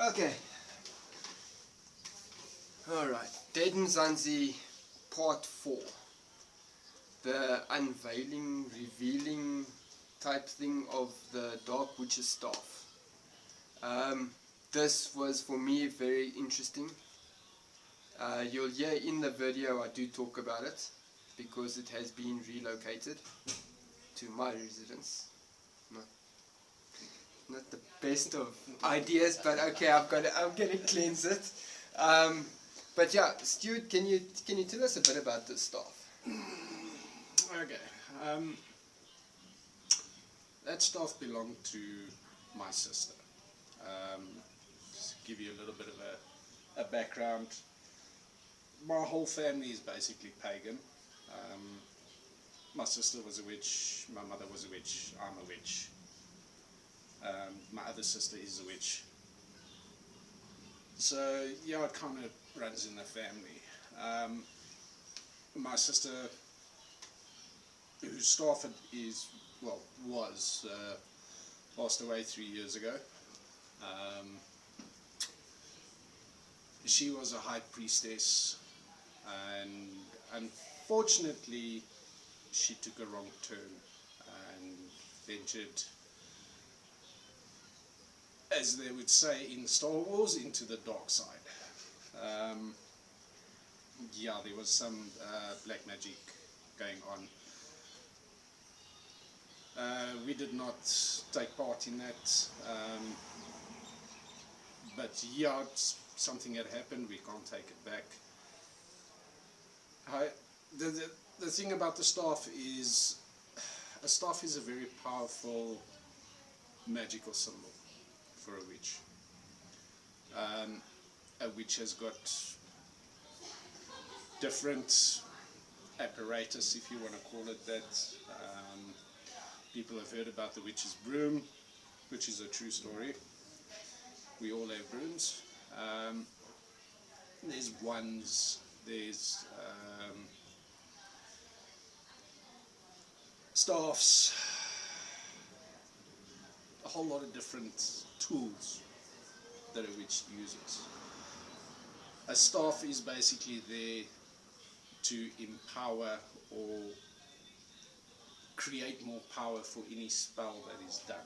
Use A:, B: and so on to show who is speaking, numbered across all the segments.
A: Okay. Alright. Dead Mzansi Part 4. The unveiling, revealing type thing of the Dark Witch's staff. This was for me very interesting. You'll hear in the video I do talk about it because it has been relocated to my residence. Not the best of ideas, but okay, I'm gonna cleanse it. But yeah, Stuart, can you tell us a bit about this staff?
B: Okay. That staff belonged to my sister. Just to give you a little bit of a background. My whole family is basically pagan. My sister was a witch, my mother was a witch, I'm a witch. My other sister is a witch. So yeah, it kind of runs in the family. My sister, whose staff was passed away 3 years ago. She was a high priestess, and unfortunately she took a wrong turn and ventured, as they would say in Star Wars, into the dark side. Yeah, there was some black magic going on. We did not take part in that, but yeah, it's something had happened, we can't take it back. The thing about the staff is, a staff is a very powerful magical symbol for a witch. A witch has got different apparatus, if you want to call it that. People have heard about the witch's broom, which is a true story. We all have brooms. There's wands, there's staffs, a whole lot of different tools that a witch uses. A staff is basically there to empower or create more power for any spell that is done.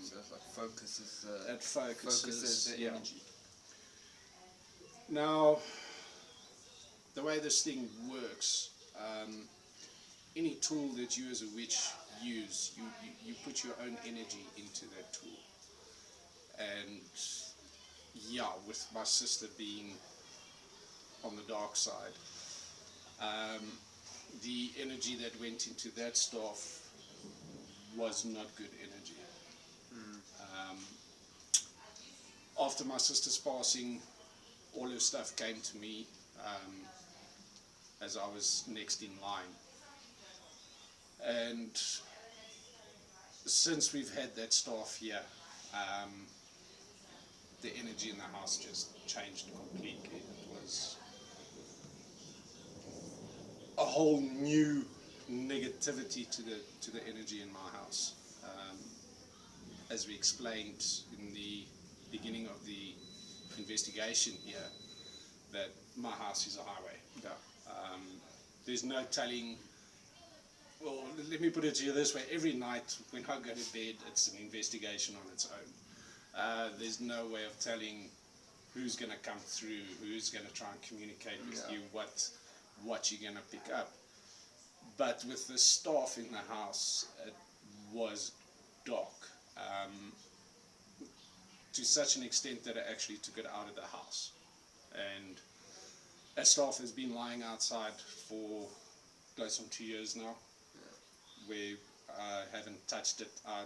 A: So it like focuses.
B: It focuses
A: the energy.
B: Now, the way this thing works, any tool that you as a witch use, you put your own energy into that tool. And yeah, with my sister being on the dark side, the energy that went into that staff was not good energy. After my sister's passing, all her stuff came to me as I was next in line. And since we've had that staff here, the energy in the house just changed completely. It was a whole new negativity to the energy in my house. As we explained in the beginning of the investigation here, that my house is a highway.
A: Yeah.
B: There's no telling. Well, let me put it to you this way: every night when I go to bed, it's an investigation on its own. There's no way of telling who's going to come through, who's going to try and communicate with you, what you're going to pick up. But with the staff in the house, it was dark. To such an extent that I actually took it out of the house. And that staff has been lying outside for close on 2 years now, where I haven't touched it. I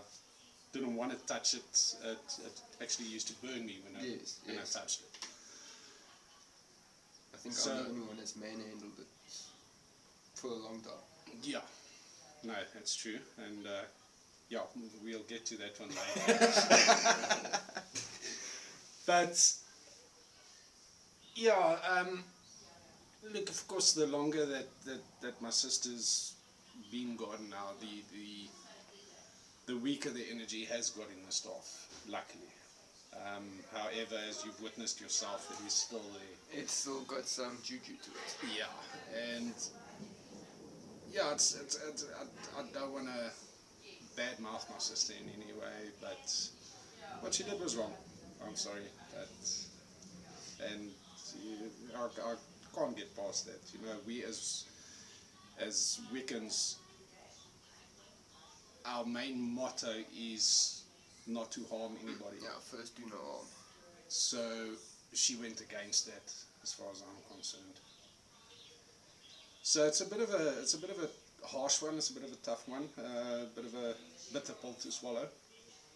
B: didn't want to touch it. It actually used to burn me when I touched it.
A: I think I'm the only one that's manhandled it for a long time.
B: Yeah, no, that's true. And yeah, we'll get to that one later. But yeah, look, of course, the longer that my sister's been gone now, the weaker the energy has got in the staff, luckily. However, as you've witnessed yourself, it is still there.
A: It's still got some juju to it.
B: Yeah, and yeah, I don't want to badmouth my sister in any way, but what she did was wrong. I'm sorry, and I can't get past that. You know, we as Wiccans, our main motto is not to harm anybody.
A: Yeah, first do no harm.
B: So she went against that, as far as I'm concerned. So it's a bit of a harsh one. It's a bit of a tough one. A bit of a bitter pill to swallow.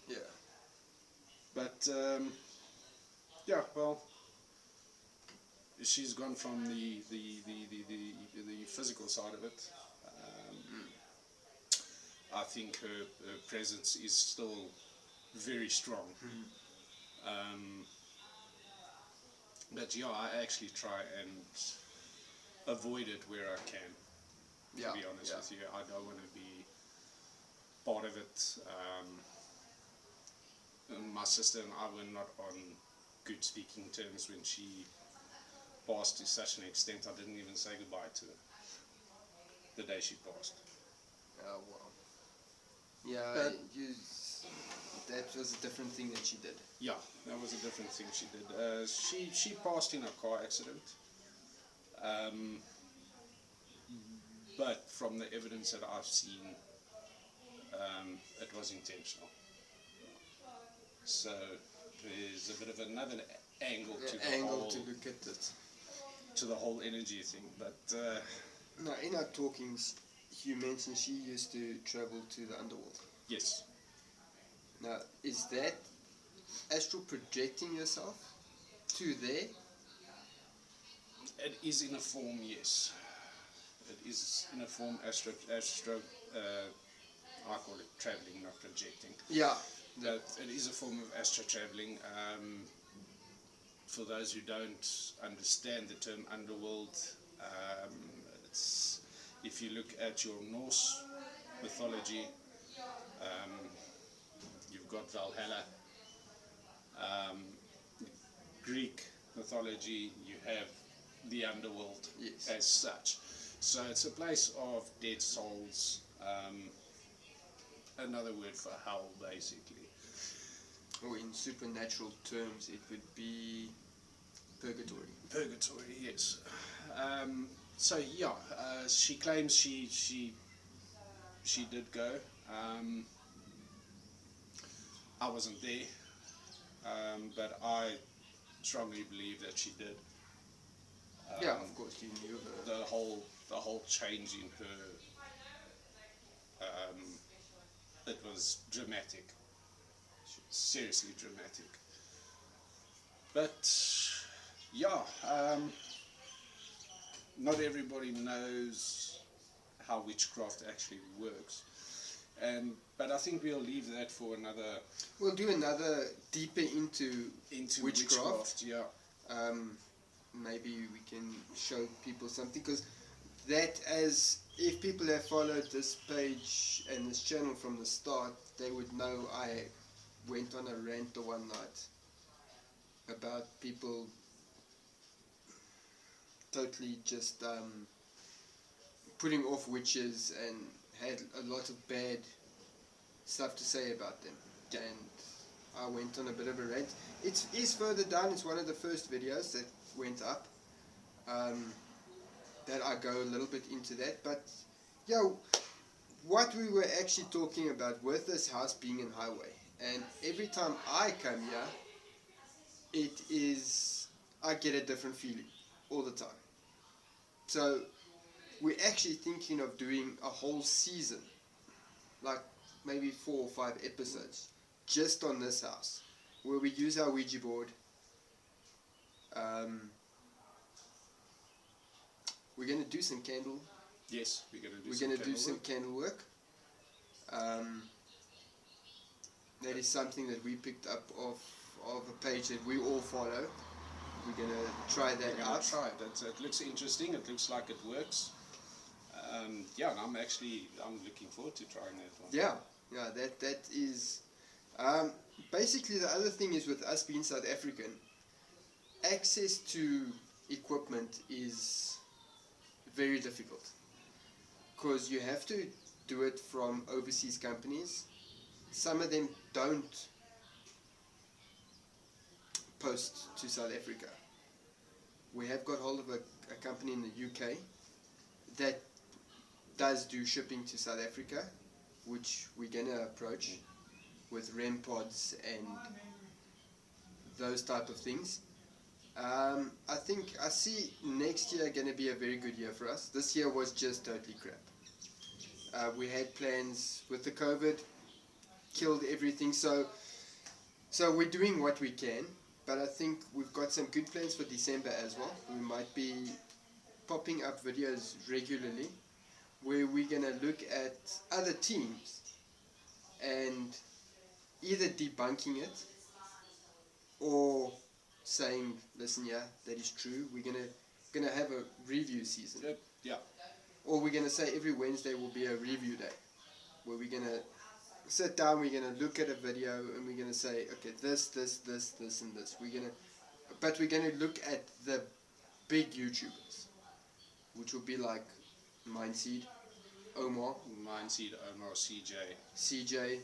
A: Yeah.
B: But yeah, well, she's gone from the physical side of it. I think her presence is still very strong. But yeah, I actually try and avoid it where I can.
A: Yeah.
B: To be honest with you, I don't want to be part of it. And my sister and I were not on good speaking terms when she passed to such an extent. I didn't even say goodbye to her the day she passed.
A: Oh wow. Yeah,
B: But-
A: that was a different thing that she did.
B: Yeah, that was a different thing she did. She passed in a car accident. But from the evidence that I've seen, it was intentional. So there's a bit of another angle to the
A: Angle
B: whole
A: to look at it.
B: to the whole energy thing. But
A: Now, in our talkings, you mentioned she used to travel to the underworld.
B: yes,
A: Now, is that astral projecting yourself to there?
B: it is in a form. Yes, it is in a form. Astro. I call it traveling, not projecting.
A: Yeah.
B: That it is a form of astro traveling. For those who don't understand the term underworld, it's, if you look at your Norse mythology, you've got Valhalla. Greek mythology, you have the underworld.
A: Yes.
B: As such. So it's a place of dead souls. Another word for hell, basically.
A: Or in supernatural terms, it would be purgatory.
B: Purgatory, yes. So yeah, she claims she did go. I wasn't there, but I strongly believe that she did.
A: Yeah, of course, you knew her.
B: The whole change in her. It was dramatic. Seriously dramatic. But yeah, not everybody knows how witchcraft actually works, but I think we'll leave that for another.
A: We'll do another deeper into
B: witchcraft. Yeah,
A: maybe we can show people something, because that, as if people have followed this page and this channel from the start, they would know I went on a rant the one night about people totally just putting off witches and had a lot of bad stuff to say about them, and I went on a bit of a rant. It is further down. It's one of the first videos that went up, that I go a little bit into that. But yeah, what we were actually talking about with this house being in highway, and every time I come here, I get a different feeling all the time. So we're actually thinking of doing a whole season, like maybe 4 or 5 episodes, just on this house, where we use our Ouija board. We're going to do some candle.
B: yes, we're going to do.
A: We're going to do some candle work. That is something that we picked up of a page that we all follow. We're going to try that out.
B: Try it. It looks interesting. It looks like it works. Yeah, and I'm looking forward to trying that one.
A: Yeah, that is Basically, the other thing is with us being South African, access to equipment is very difficult because you have to do it from overseas companies. Some of them don't post to South Africa. We have got hold of a company in the UK that does do shipping to South Africa, which we're going to approach with REM pods and those type of things. I think I see next year going to be a very good year for us. This year was just totally crap. We had plans with the COVID, killed everything. So we're doing what we can, but I think we've got some good plans for December as well. We might be popping up videos regularly where we're going to look at other teams and either debunking it or saying, listen, yeah, that is true. We're gonna have a review season.
B: Yep. Yeah.
A: Or we're gonna say every Wednesday will be a review day, where we're gonna sit down. We're gonna look at a video and we're gonna say, okay, this, and this. But we're gonna look at the big YouTubers, which will be like Mindseed, Omar, CJ,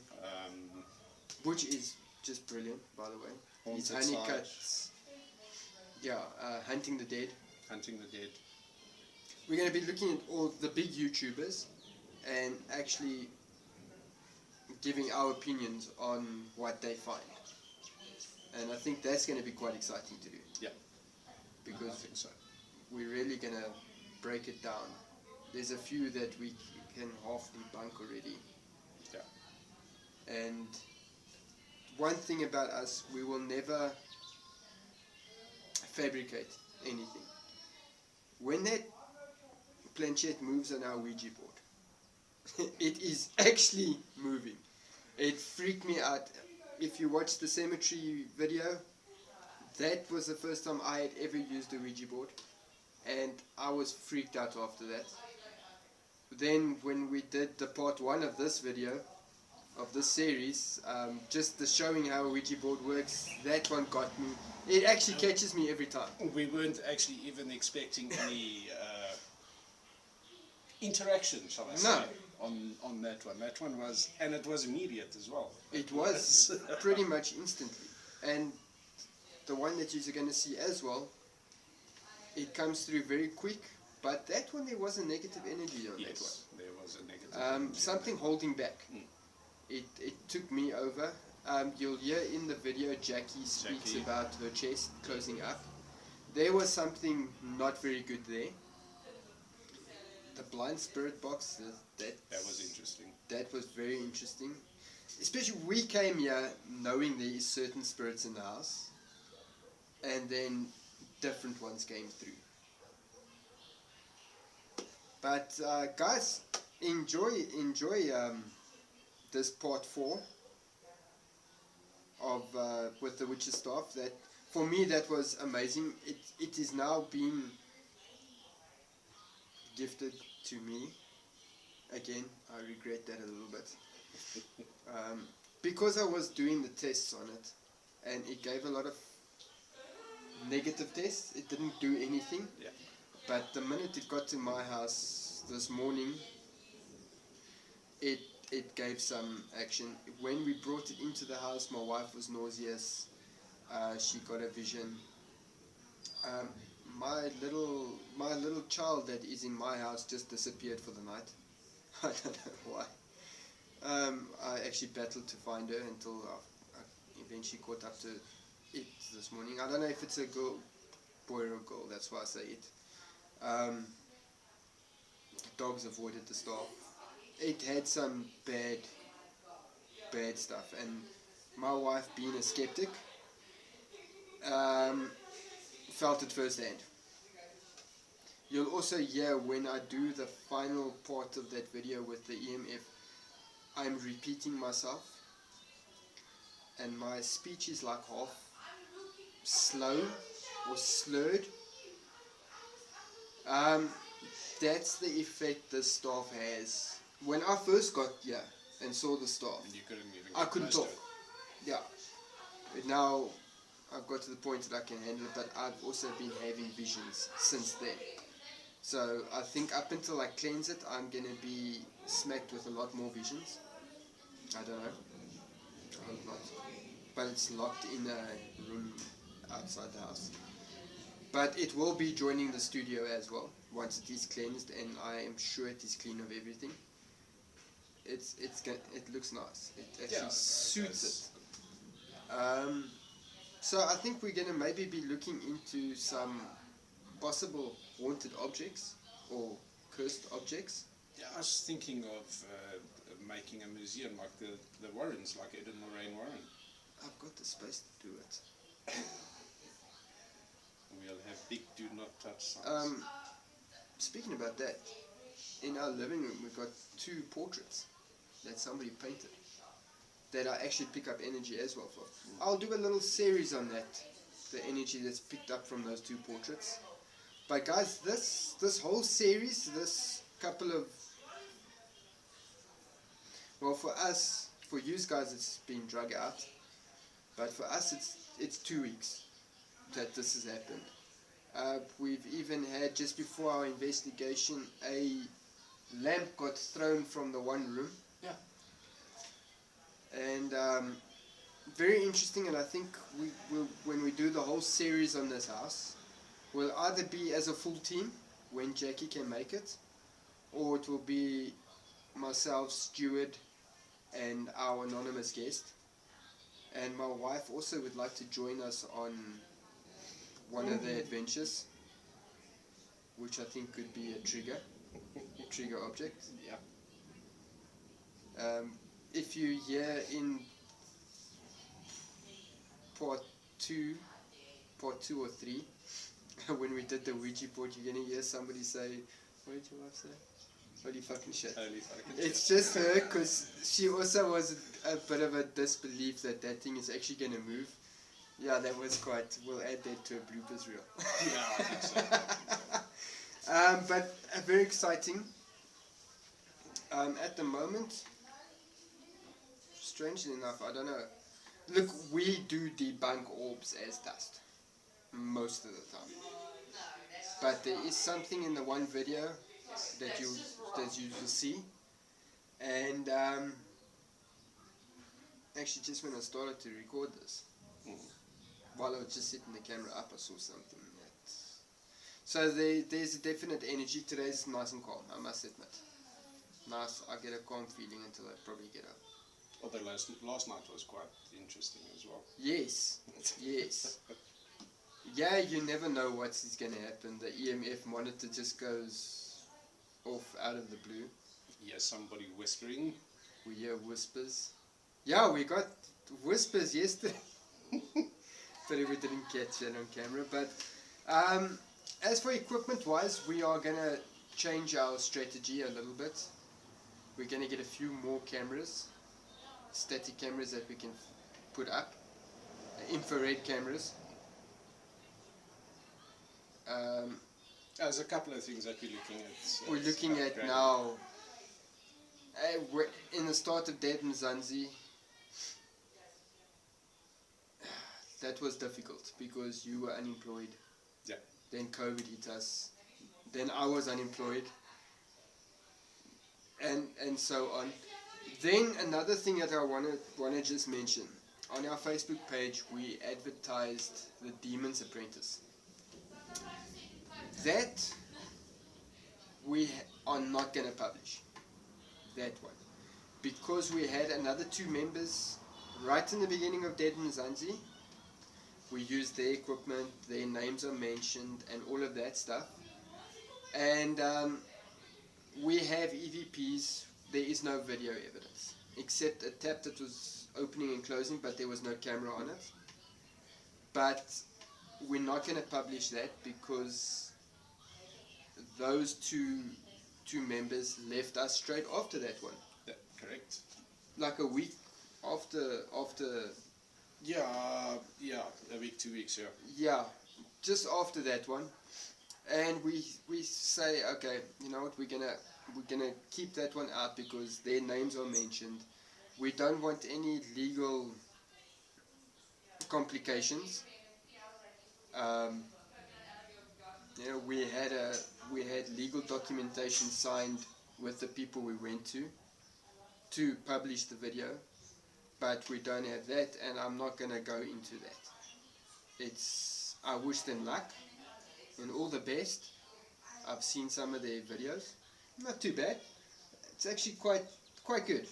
A: which is just brilliant, by the way. He's only cuts. Yeah, Hunting the Dead. We're going to be looking at all the big YouTubers and actually giving our opinions on what they find. And I think that's going to be quite exciting to do.
B: Yeah.
A: Because
B: I think so.
A: we're really going to break it down. There's a few that we can half debunk already.
B: Yeah.
A: And one thing about us, we will never fabricate anything. When that planchette moves on our Ouija board, it is actually moving. It freaked me out. If you watch the cemetery video, that was the first time I had ever used a Ouija board, and I was freaked out after that. Then when we did the part 1 of this video, of this series, just the showing how a Ouija board works, that one got me. It actually catches me every time.
B: We weren't actually even expecting any interaction, shall I say, on that one. That one was, and it was immediate as well.
A: It was pretty much instantly. And the one that you're going to see as well, it comes through very quick, but that one there was a negative energy on that one.
B: Yes, there was a negative
A: something holding back. It took me over. You'll hear in the video Jackie speaks about her chest closing up. There was something not very good there. The blind spirit box, that
B: was interesting.
A: That was very interesting. Especially we came here knowing there is certain spirits in the house, and then different ones came through. But guys, enjoy this part 4 of with the Witcher staff. That for me, that was amazing. It is now being gifted to me again. I regret that a little bit because I was doing the tests on it, and it gave a lot of negative tests. It didn't do anything.
B: Yeah.
A: But the minute it got to my house this morning, it gave some action. When we brought it into the house, my wife was nauseous. She got a vision. My little child that is in my house just disappeared for the night. I don't know why. I actually battled to find her until I eventually caught up to it this morning. I don't know if it's a girl, boy or a girl. That's why I say it. Dogs avoided the staff. It had some bad stuff, and my wife, being a skeptic, felt it firsthand. You'll also hear when I do the final part of that video with the EMF, I'm repeating myself, and my speech is like half slow or slurred. That's the effect the staff has. When I first got here and saw the staff,
B: You couldn't even
A: I couldn't talk. yeah. But now I've got to the point that I can handle it, but I've also been having visions since then. So I think up until I cleanse it, I'm going to be smacked with a lot more visions. I don't know. I hope not. But it's locked in a room outside the house. But it will be joining the studio as well once it is cleansed, and I am sure it is clean of everything. It looks nice. It actually suits it. So I think we're gonna maybe be looking into some possible haunted objects or cursed objects.
B: Yeah, I was thinking of making a museum like the Warrens, like Ed and Lorraine Warren.
A: I've got the space to do it.
B: We'll have big do not touch signs.
A: Speaking about that, in our living room we've got 2 portraits that somebody painted that I actually pick up energy as well for. I'll do a little series on that, the energy that's picked up from those 2 portraits. But guys, this whole series, this couple of, well, for us, for you guys it's been drug out, but for us it's 2 weeks that this has happened. We've even had, just before our investigation, a lamp got thrown from the one room.
B: Yeah.
A: And very interesting, and I think when we do the whole series on this house, we'll either be as a full team when Jackie can make it, or it will be myself, Stuart, and our anonymous guest. And my wife also would like to join us on one of the adventures, which I think could be a trigger object.
B: Yeah.
A: If you hear in part 2 or 3, when we did the Ouija board, you're going to hear somebody say, what did your wife say? Holy fucking shit.
B: Holy fucking
A: It's
B: shit.
A: just her, because she also was a bit of a disbelief that thing is actually going to move. Yeah, that was quite, we'll add that to a bloopers reel.
B: Yeah, I think so.
A: But very exciting. At the moment, strangely enough, I don't know. Look, we do debunk orbs as dust most of the time, but there is something in the one video that you will see, and actually just when I started to record this, while I was just setting the camera up, I saw something that. So there's a definite energy. Today's nice and calm, I must admit. Nice. I get a calm feeling until I probably get up.
B: Although last night was quite interesting as well.
A: Yes, yes. Yeah, you never know what's going to happen. The EMF monitor just goes off out of the blue.
B: Yeah, somebody whispering.
A: We hear whispers. Yeah, we got whispers yesterday. But we didn't catch that on camera. But as for equipment wise, we are going to change our strategy a little bit. We're going to get a few more cameras, static cameras that we can put up, infrared cameras.
B: There's a couple of things that we're looking at.
A: We're looking at now, we're in the start of Dead Mzansi. That was difficult because you were unemployed.
B: Yeah.
A: Then COVID hit us. Then I was unemployed. And so on. Then another thing that I want to just mention. On our Facebook page, we advertised The Demon's Apprentice. That we are not going to publish. That one. Because we had another 2 members right in the beginning of Dead Mzansi. We used their equipment, their names are mentioned, and all of that stuff. And we have EVPs. There is no video evidence, except a tap that was opening and closing, but there was no camera on it. But we're not going to publish that because those two members left us straight after that one.
B: Yeah, correct.
A: Like a week after.
B: Yeah, a week, 2 weeks, yeah.
A: Yeah, just after that one. And we say, okay, you know what, we're gonna keep that one out because their names are mentioned. We don't want any legal complications. We had legal documentation signed with the people we went to publish the video, but we don't have that, and I'm not going to go into that. I wish them luck and all the best. I've seen some of their videos, not too bad. It's actually quite good.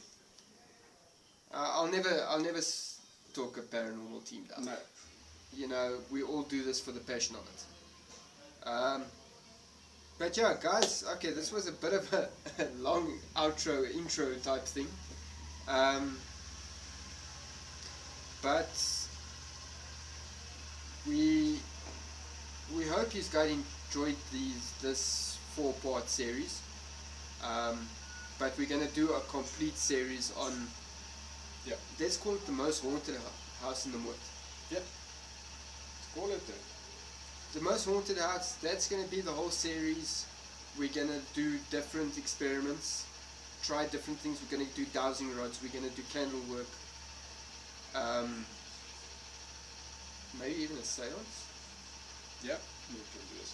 A: I'll never talk a paranormal team down.
B: No.
A: We all do this for the passion of it. But yeah, guys, okay, this was a bit of a long intro type thing. But we hope you guys enjoyed this 4-part series. But we're gonna do a complete series on.
B: Yeah.
A: Let's call it the most haunted house in the world.
B: Yep. Let's call it that.
A: The most haunted house. That's gonna be the whole series. We're gonna do different experiments, try different things. We're gonna do dowsing rods. We're gonna do candle work. Maybe even a seance.
B: Yeah.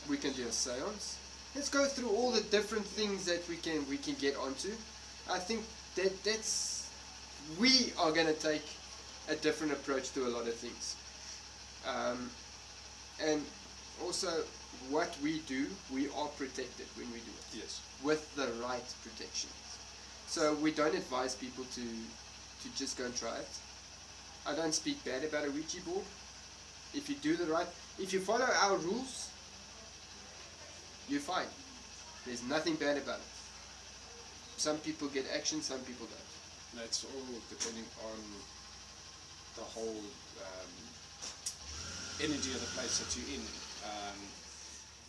A: We can do a seance. Let's go through all the different things that we can get onto. I think we are going to take a different approach to a lot of things. And also, what we do, we are protected when we do it.
B: Yes.
A: With the right protections. So we don't advise people to just go and try it. I don't speak bad about a Ouija board. If you do if you follow our rules, you're fine. There's nothing bad about it. Some people get action, some people don't.
B: That's all depending on the whole energy of the place that you're in.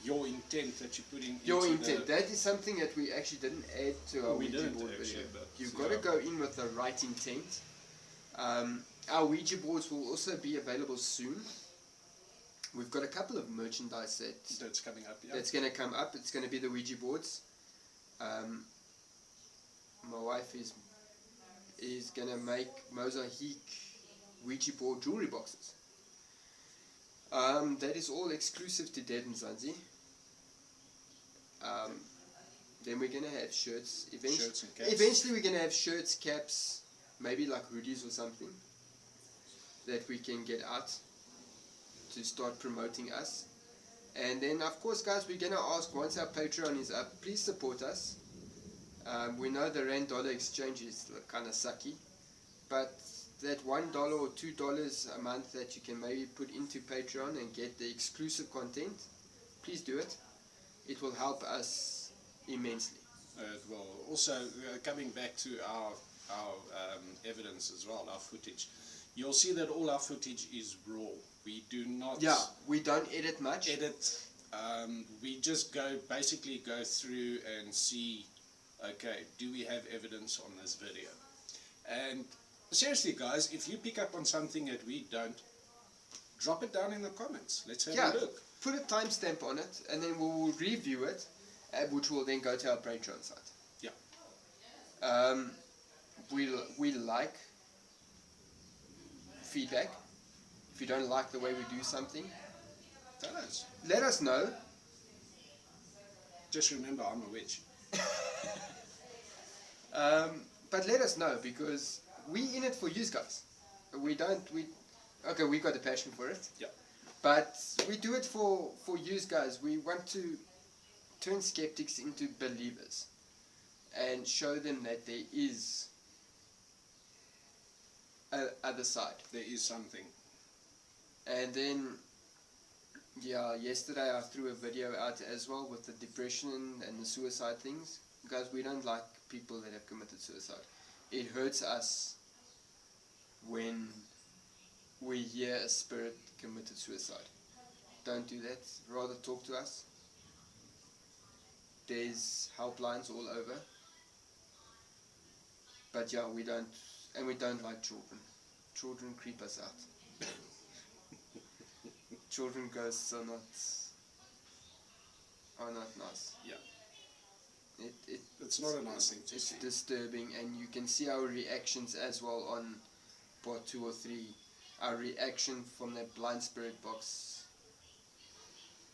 B: Your intent that you're putting
A: your intent. That is something that we actually didn't add to our Ouija board video. You've got to go in with the right intent. Our Ouija boards will also be available soon. We've got a couple of merchandise
B: that's coming up. Yeah.
A: That's going to come up. It's going to be the Ouija boards. My wife is going to make mosaic Ouija board jewelry boxes. That is all exclusive to Dead and Zanzi. Then we're going to have shirts.
B: Shirts and caps.
A: Eventually we're going to have shirts, caps, maybe like hoodies or something that we can get out to start promoting us. And then of course, guys, we're going to ask, once our Patreon is up, please support us. We know the rand-dollar exchange is kind of sucky, but that $1 or $2 a month that you can maybe put into Patreon and get the exclusive content, please do it. It will help us immensely.
B: Well, also coming back to our evidence as well, our footage, you'll see that all our footage is raw. We do not.
A: Yeah, we don't edit much.
B: We just basically go through and see. Okay, do we have evidence on this video? And seriously, guys, if you pick up on something that we don't, drop it down in the comments. Let's have a look.
A: Put a timestamp on it, and then we'll review it, which will then go to our Patreon site.
B: Yeah.
A: We like feedback. If you don't like the way we do something,
B: tell us.
A: Let us know.
B: Just remember, I'm a witch.
A: But let us know, because we in it for you guys. We got the passion for it.
B: Yeah.
A: But we do it for you guys. We want to turn skeptics into believers and show them that there is a other side.
B: There is something.
A: And then, yesterday I threw a video out as well with the depression and the suicide things. Guys, we don't like people that have committed suicide. It hurts us when we hear a spirit committed suicide. Don't do that. Rather talk to us. There's helplines all over. But we don't like children. Children creep us out. Children ghosts are not nice.
B: Yeah.
A: It's
B: not a nice thing to
A: see. It's
B: see.
A: disturbing, and you can see our reactions as well on part 2 or 3. our reaction from that blind spirit box,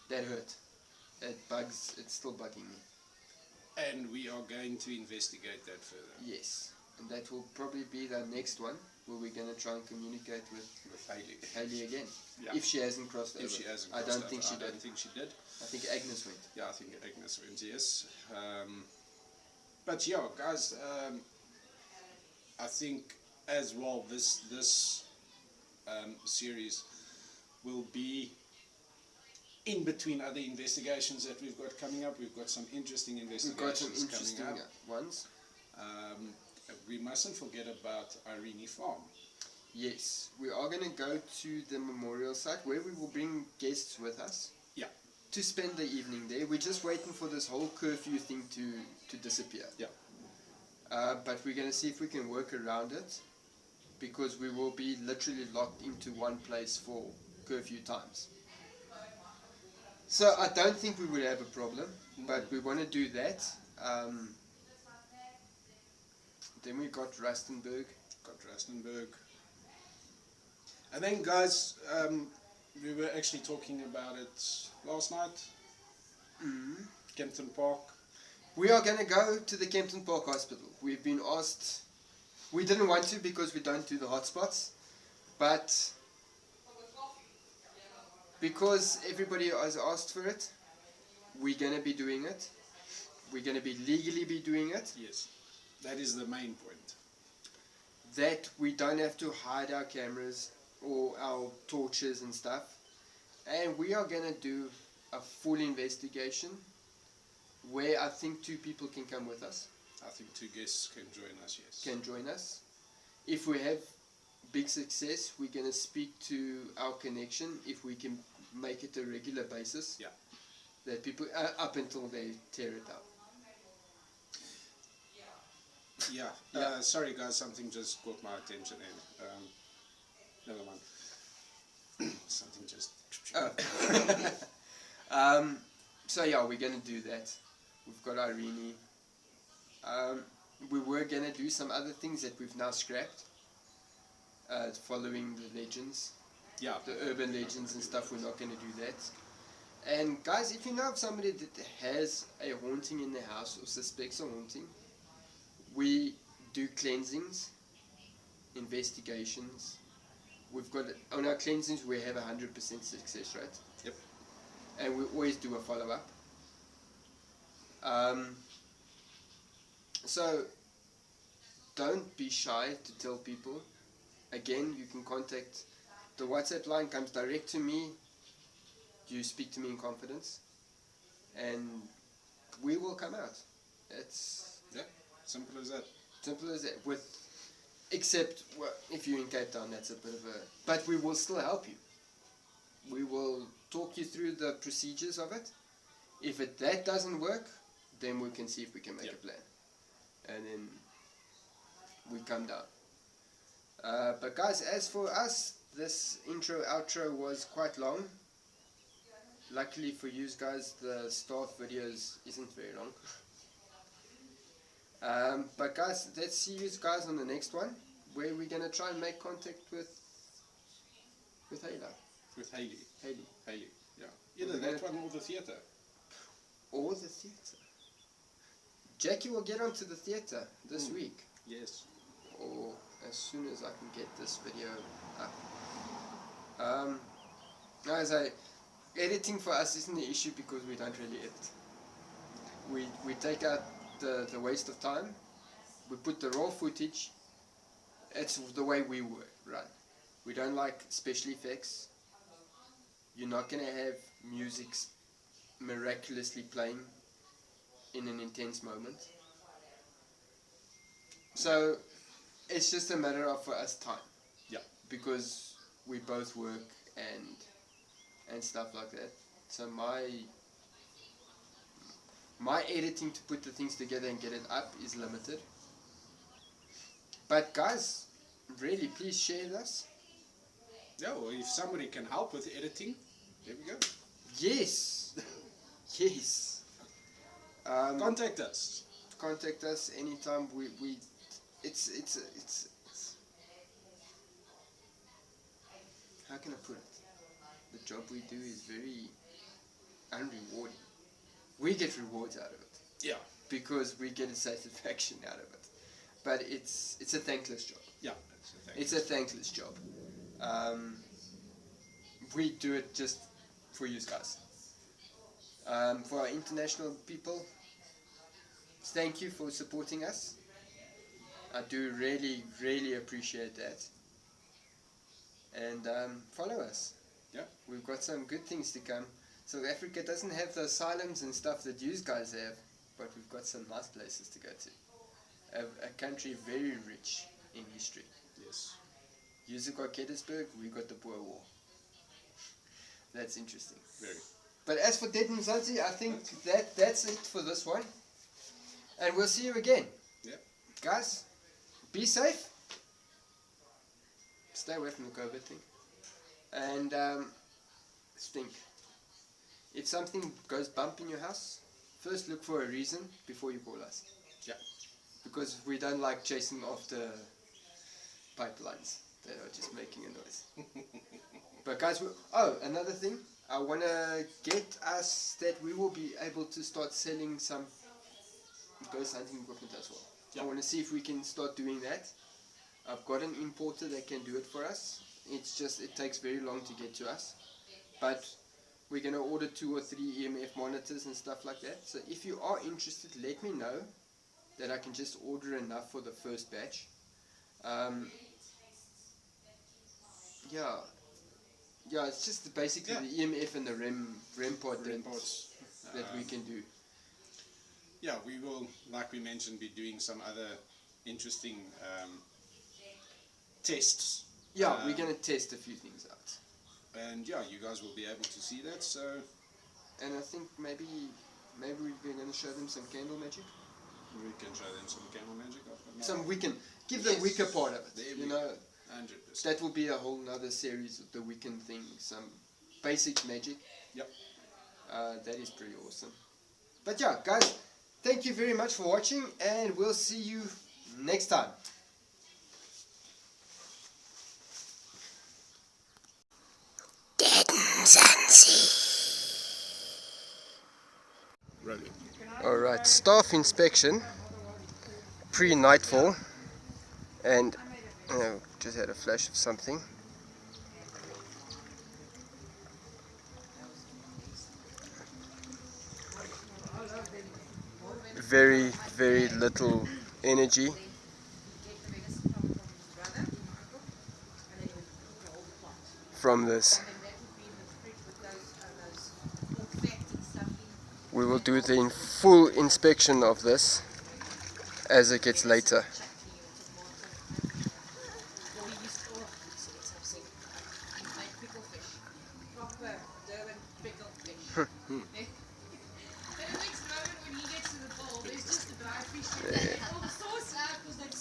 A: that hurt. It's still bugging me.
B: And we are going to investigate that further.
A: Yes, and that will probably be the next one, where we're going to try and communicate with Hayley again.
B: Yeah.
A: If she hasn't crossed over.
B: If she hasn't
A: I
B: crossed
A: don't think
B: over.
A: she did.
B: I don't think she did.
A: I think Agnes went.
B: Yeah, I think Agnes went, yes. But yeah, guys, I think as well this series will be in between other investigations that we've got coming up. We've got some interesting investigations
A: We've got some interesting
B: coming up.
A: ones.
B: We mustn't forget about Irene Farm.
A: Yes, we are going to go to the memorial site where we will bring guests with us.
B: Yeah.
A: To spend the evening there. We're just waiting for this whole curfew thing to disappear.
B: Yeah.
A: But we're going to see if we can work around it, because we will be literally locked into one place for curfew times. So I don't think we would have a problem, but we want to do that. Then we got Rustenburg.
B: And then, guys, we were actually talking about it last night. Kempton Park.
A: We are going to go to the Kempton Park Hospital. We've been asked. We didn't want to because we don't do the hotspots, but because everybody has asked for it, we're going to be doing it. We're going to be legally be doing it.
B: Yes, that is the main point.
A: That we don't have to hide our cameras or our torches and stuff. And we are going to do a full investigation where I think 2 people can come with us.
B: I think 2 guests can join us, yes.
A: Can join us. If we have big success, we're going to speak to our connection if we can make it a regular basis.
B: Yeah.
A: That people, up until they tear it up.
B: Yeah. Sorry, guys, something just caught my attention. And never mind. Something just.
A: So yeah, we're going to do that. We've got Irene. We were going to do some other things that we've now scrapped. Following the legends.
B: Yeah.
A: The urban legends and stuff, we're not going to do that. And guys, if you know of somebody that has a haunting in their house or suspects a haunting, we do cleansings, investigations. We've got, on our cleansings, we have 100% success rate.
B: Yep.
A: And we always do a follow-up. So, don't be shy to tell people. Again, you can contact, the WhatsApp line comes direct to me. You speak to me in confidence. And we will come out. It's...
B: Yeah, simple as that.
A: Simple as that. Except, well, if you're in Cape Town, that's a bit of a... But we will still help you. We will talk you through the procedures of it. If that doesn't work, then we can see if we can make a plan. And then we come down. But guys, as for us, this intro, outro was quite long. Luckily for you guys, the staff videos isn't very long. But guys, let's see you guys on the next one, where we're going to try and make contact with Hayla.
B: With Hayley.
A: Hayley,
B: yeah. Either that one or the theatre.
A: Or the theatre. Jackie will get onto the theatre this week.
B: Yes.
A: Or as soon as I can get this video up. Guys, editing for us isn't the issue because we don't really edit. We take out the waste of time. We put the raw footage. It's the way we work, right? We don't like special effects. You're not going to have music miraculously playing in an intense moment. So it's just a matter of for us time.
B: Yeah.
A: Because we both work and stuff like that. So my editing to put the things together and get it up is limited. But guys, really, please share this.
B: Yeah, or if somebody can help with editing, there we go.
A: Yes. Yes.
B: Contact us.
A: Contact us anytime. how can I put it? The job we do is very unrewarding. We get rewards out of it
B: Yeah.
A: because we get a satisfaction out of it, but it's a thankless job.
B: Yeah.
A: It's a thankless job. We do it just for you guys. For our international people, thank you for supporting us. I do really, really appreciate that. And follow us.
B: Yeah.
A: We've got some good things to come. South Africa doesn't have the asylums and stuff that you guys have, but we've got some nice places to go to. A country very rich in history.
B: Yes.
A: You got Gettysburg, we got the Boer War. That's interesting.
B: Very.
A: But as for Dead Mzansi, I think that's it for this one. And we'll see you again.
B: Yeah.
A: Guys, be safe. Stay away from the COVID thing. And think. If something goes bump in your house, first look for a reason before you call us.
B: Yeah.
A: Because we don't like chasing after pipelines that are just making a noise. But guys, another thing. I want to get us that we will be able to start selling some ghost hunting equipment as well.
B: Yeah.
A: I want to see if we can start doing that. I've got an importer that can do it for us. It's just, it takes very long to get to us. But we're going to order 2 or 3 EMF monitors and stuff like that. So if you are interested, let me know that I can just order enough for the first batch. Yeah, it's just basically the EMF and the REM pod that we can do.
B: Yeah, we will, like we mentioned, be doing some other interesting tests.
A: Yeah, we're going to test a few things out.
B: And yeah, you guys will be able to see that. So.
A: And I think maybe we're going to show them some candle magic.
B: We can show them some candle magic.
A: Some Wiccan. Give the Wicca part of it.
B: There
A: you know,
B: 100%.
A: that will be a whole nother series of the Wiccan thing. Some basic magic.
B: Yep.
A: That is pretty awesome. But yeah, guys, thank you very much for watching, and we'll see you next time. Alright, staff inspection pre-nightfall, and just had a flash of something. Very, very little energy. From this. We will do the full inspection of this as it gets later.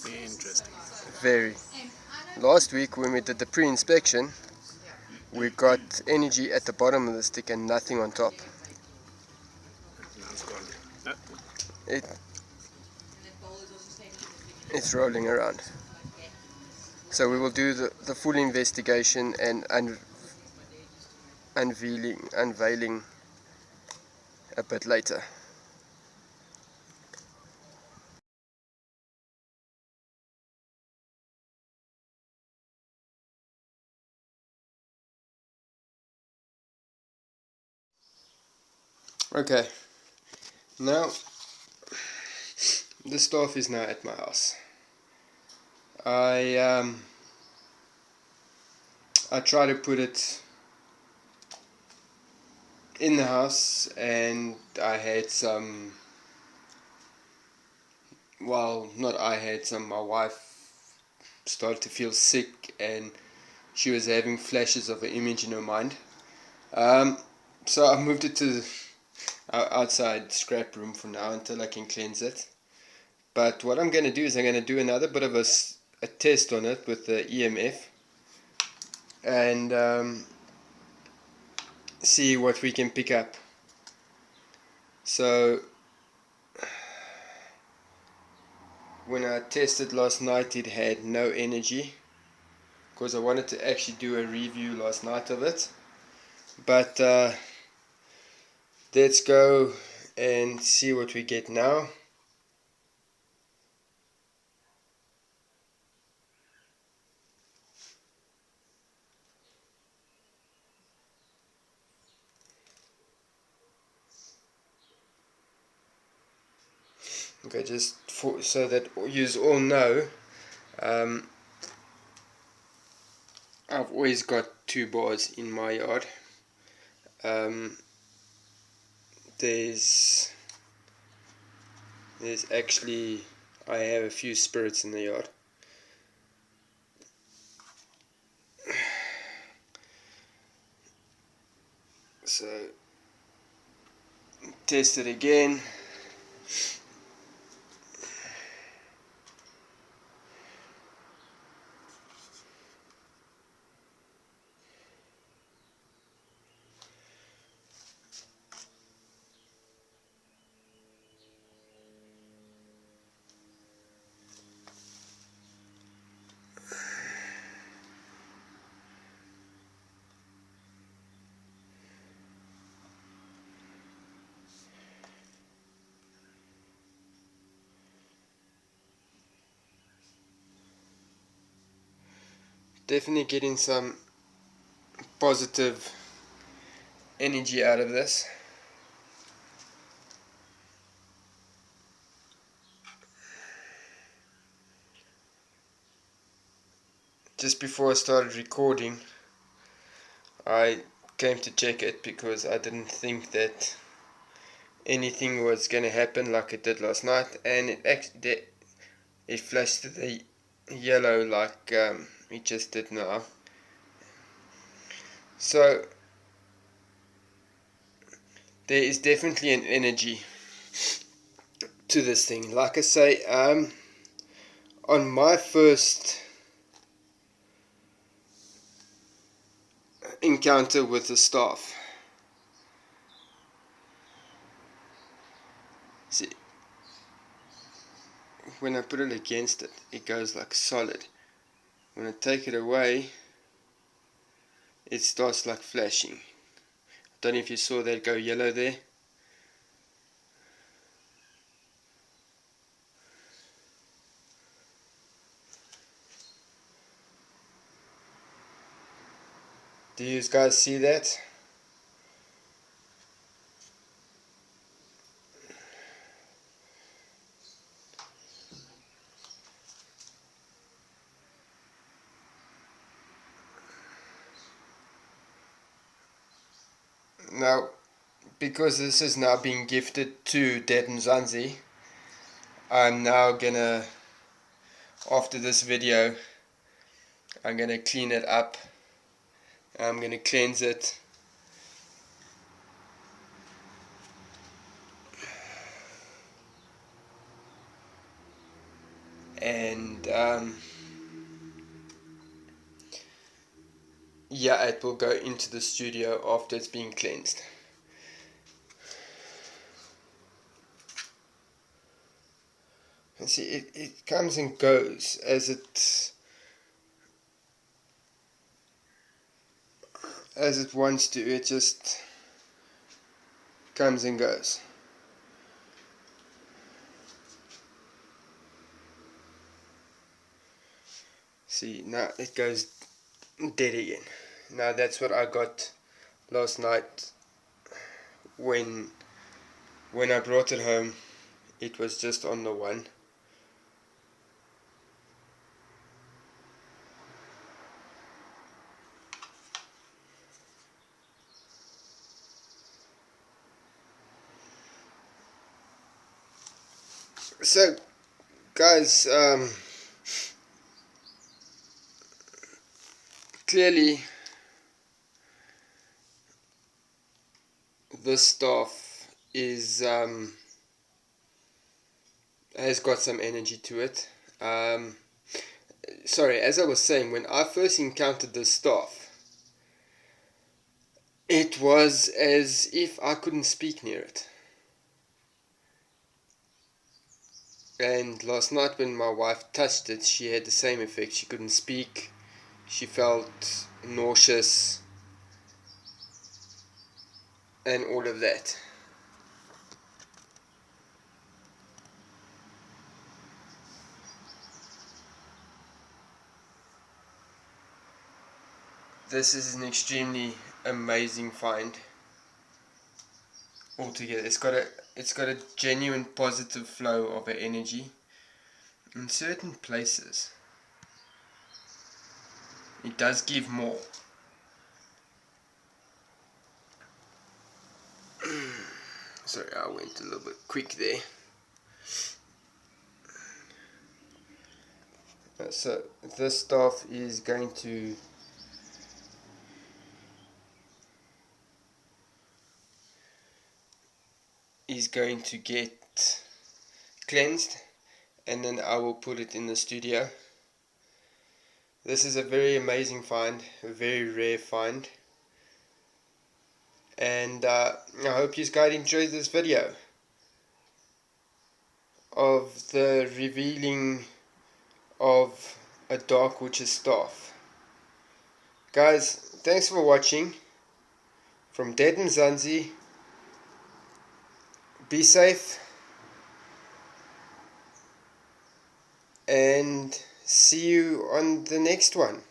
B: Interesting.
A: Very. Last week when we did the pre-inspection, we got energy at the bottom of the stick and nothing on top. It's rolling around. So we will do the full investigation and unveiling a bit later. Okay, now the staff is now at my house. I try to put it in the house, and I had some, well, not I had some, my wife started to feel sick and she was having flashes of an image in her mind. So I moved it to outside scrap room for now until I can cleanse it. But what I'm going to do is I'm going to do another bit of a test on it with the EMF and see what we can pick up. So when I tested last night, it had no energy because I wanted to actually do a review last night of it. But let's go and see what we get now. Okay, just so that you all know, I've always got 2 bars in my yard. There's actually, I have a few spirits in the yard. So, test it again. Definitely getting some positive energy out of this. Just before I started recording, I came to check it because I didn't think that anything was going to happen like it did last night, and it actually it flashed the yellow like it just did now. So there is definitely an energy to this thing. Like I say, on my first encounter with the staff, see, when I put it against it, it goes like solid. When I take it away, it starts like flashing. I don't know if you saw that go yellow there. Do you guys see that? Now, because this is now being gifted to Dad Mzansi, I'm now gonna, after this video, I'm gonna clean it up. I'm gonna cleanse it. And yeah, it will go into the studio after it's been cleansed. And see, it comes and goes as it wants to. It just comes and goes. See, now it goes dead again. Now that's what I got last night when I brought it home. It was just on the 1. So guys, clearly this staff is has got some energy to it. Sorry, as I was saying, when I first encountered this staff, it was as if I couldn't speak near it. And last night when my wife touched it, she had the same effect. She couldn't speak. she felt nauseous and all of that. This is an extremely amazing find altogether. It's got a genuine positive flow of energy in certain places. It does give more. Sorry, I went a little bit quick there. So this staff is going to get cleansed, and then I will put it in the studio. This is a very amazing find, a very rare find, and I hope you guys enjoyed this video of the revealing of a Dark Witch's staff. Guys, thanks for watching. From Dead and Zanzi, be safe and see you on the next one.